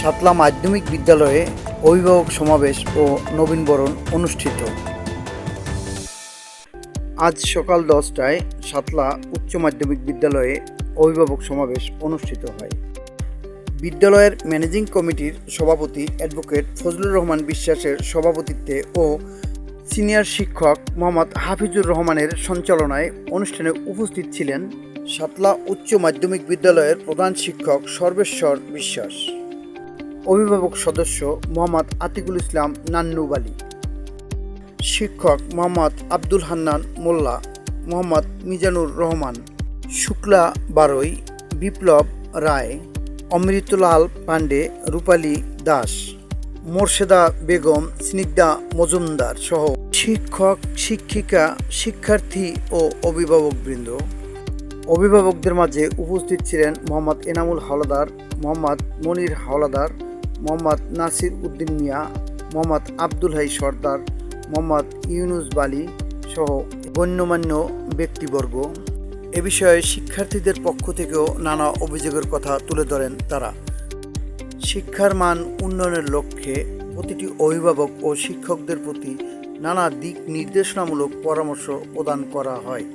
সাতলা মাধ্যমিক বিদ্যালয়ে অভিভাবক সমাবেশ ও নবীনবরণ অনুষ্ঠিত। আজ সকাল 10টায় সাতলা উচ্চ মাধ্যমিক বিদ্যালয়ে অভিভাবক সমাবেশ অনুষ্ঠিত হয়। বিদ্যালয়ের ম্যানেজিং কমিটির সভাপতি অ্যাডভোকেট ফজলুর রহমান বিশ্বাসের সভাপতিত্বে ও সিনিয়র শিক্ষক মোহাম্মদ হাফিজুর রহমানের সঞ্চালনায় অনুষ্ঠানে উপস্থিত ছিলেন সাতলা উচ্চ মাধ্যমিক বিদ্যালয়ের প্রধান শিক্ষক সর্বেশ্বর বিশ্বাস, অভিভাবক সদস্য মোহাম্মদ আতিকুল ইসলাম নান্নু বালি, শিক্ষক মোহাম্মদ আব্দুল হান্নান মোল্লা, মোহাম্মদ মিজানুর রহমান, শুক্লা বারৈ, বিপ্লব রায়, অমৃতলাল পাণ্ডে, রূপালী দাস, মোর্শেদা বেগম, স্নিগ্ধা মজুমদার সহ শিক্ষক, শিক্ষিকা, শিক্ষার্থী ও অভিভাবকবৃন্দ। অভিভাবকদের মাঝে উপস্থিত ছিলেন মোহাম্মদ এনামুল হাওলাদার, মোহাম্মদ মনির হাওলাদার, মোহাম্মদ নাসির উদ্দিন মিয়া, মোহাম্মদ আব্দুল হাই সর্দার, মোহাম্মদ ইউনুস বালি সহ গণ্যমান্য ব্যক্তিবর্গ। এ বিষয়ে শিক্ষার্থীদের পক্ষ থেকেও নানা অভিযোগের কথা তুলে ধরেন তারা। শিক্ষার মান উন্নয়নের লক্ষ্যে প্রতিটি অভিভাবক ও শিক্ষকদের প্রতি নানা দিক নির্দেশনামূলক পরামর্শ প্রদান করা হয়।